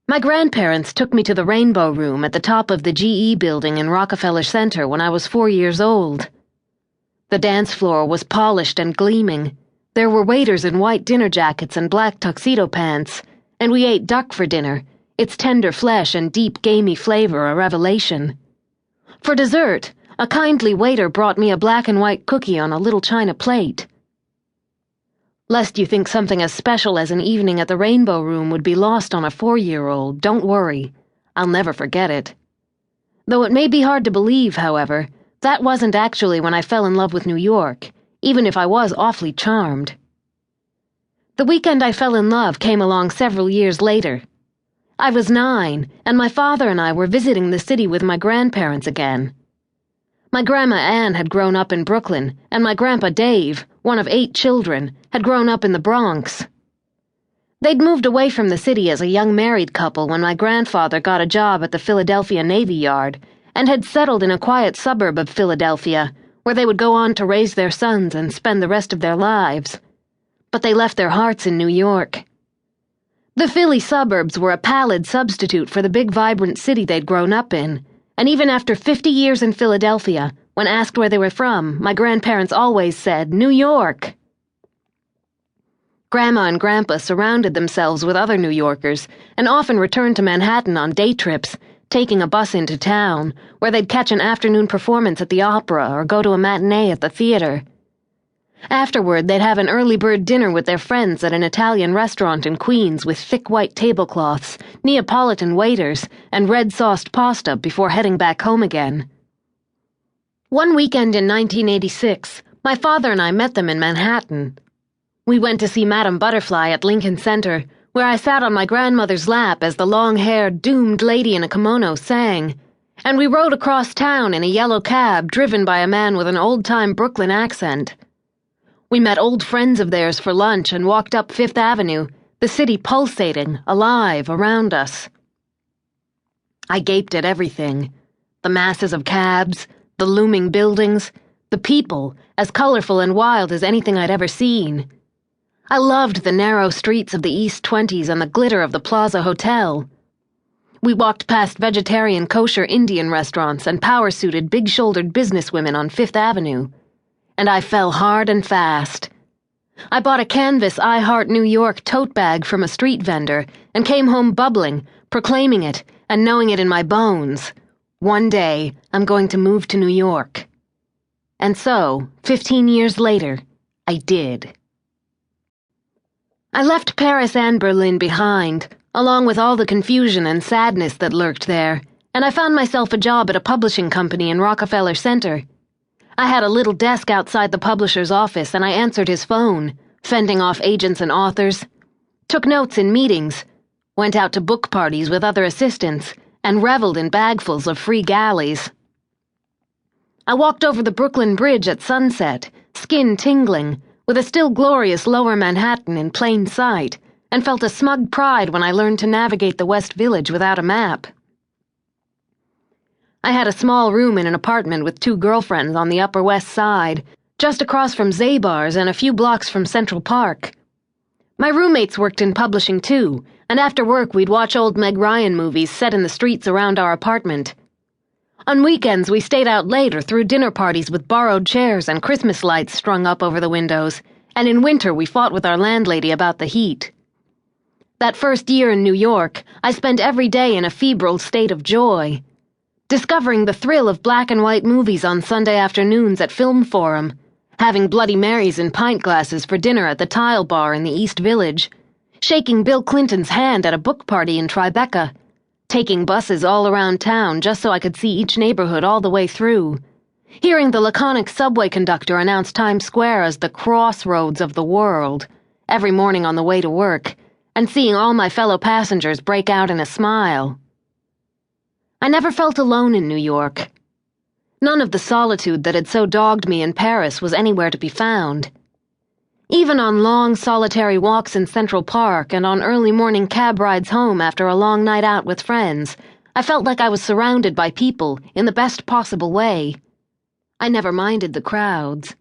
My grandparents took me to the Rainbow Room at the top of the GE building in Rockefeller Center when I was 4 years old. The dance floor was polished and gleaming. There were waiters in white dinner jackets and black tuxedo pants, and we ate duck for dinner, its tender flesh and deep gamey flavor a revelation. For dessert, a kindly waiter brought me a black and white cookie on a little china plate. Lest you think something as special as an evening at the Rainbow Room would be lost on a 4-year-old, don't worry. I'll never forget it. Though it may be hard to believe, however, that wasn't actually when I fell in love with New York, even if I was awfully charmed. The weekend I fell in love came along several years later. I was 9, and my father and I were visiting the city with my grandparents again. My Grandma Ann had grown up in Brooklyn, and my Grandpa Dave, one of 8 children, had grown up in the Bronx. They'd moved away from the city as a young married couple when my grandfather got a job at the Philadelphia Navy Yard and had settled in a quiet suburb of Philadelphia, where they would go on to raise their sons and spend the rest of their lives. But they left their hearts in New York. The Philly suburbs were a pallid substitute for the big vibrant city they'd grown up in, and even after 50 years in Philadelphia, when asked where they were from, my grandparents always said, New York. Grandma and Grandpa surrounded themselves with other New Yorkers and often returned to Manhattan on day trips, taking a bus into town, where they'd catch an afternoon performance at the opera or go to a matinee at the theater. Afterward, they'd have an early bird dinner with their friends at an Italian restaurant in Queens with thick white tablecloths, Neapolitan waiters, and red-sauced pasta before heading back home again. One weekend in 1986, my father and I met them in Manhattan. We went to see Madame Butterfly at Lincoln Center, where I sat on my grandmother's lap as the long-haired, doomed lady in a kimono sang, and we rode across town in a yellow cab driven by a man with an old-time Brooklyn accent. We met old friends of theirs for lunch and walked up Fifth Avenue, the city pulsating, alive, around us. I gaped at everything. The masses of cabs, the looming buildings, the people, as colorful and wild as anything I'd ever seen. I loved the narrow streets of the East 20s and the glitter of the Plaza Hotel. We walked past vegetarian kosher Indian restaurants and power-suited, big-shouldered businesswomen on Fifth Avenue. And I fell hard and fast. I bought a canvas I Heart New York tote bag from a street vendor and came home bubbling, proclaiming it, and knowing it in my bones. One day, I'm going to move to New York. And so, 15 years later, I did. I left Paris and Berlin behind, along with all the confusion and sadness that lurked there, and I found myself a job at a publishing company in Rockefeller Center. I had a little desk outside the publisher's office, and I answered his phone, fending off agents and authors, took notes in meetings, went out to book parties with other assistants, and reveled in bagfuls of free galleys. I walked over the Brooklyn Bridge at sunset, skin tingling, with a still glorious lower Manhattan in plain sight, and felt a smug pride when I learned to navigate the West Village without a map. I had a small room in an apartment with 2 girlfriends on the Upper West Side, just across from Zabar's and a few blocks from Central Park. My roommates worked in publishing too, and after work we'd watch old Meg Ryan movies set in the streets around our apartment. On weekends we stayed out late or threw dinner parties with borrowed chairs and Christmas lights strung up over the windows, and in winter we fought with our landlady about the heat. That first year in New York, I spent every day in a febrile state of joy, discovering the thrill of black and white movies on Sunday afternoons at Film Forum, having Bloody Marys in pint glasses for dinner at the Tile Bar in the East Village, shaking Bill Clinton's hand at a book party in Tribeca, taking buses all around town just so I could see each neighborhood all the way through, hearing the laconic subway conductor announce Times Square as the crossroads of the world every morning on the way to work, and seeing all my fellow passengers break out in a smile. I never felt alone in New York. None of the solitude that had so dogged me in Paris was anywhere to be found. Even on long, solitary walks in Central Park and on early morning cab rides home after a long night out with friends, I felt like I was surrounded by people in the best possible way. I never minded the crowds.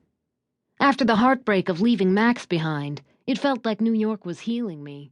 After the heartbreak of leaving Max behind, it felt like New York was healing me.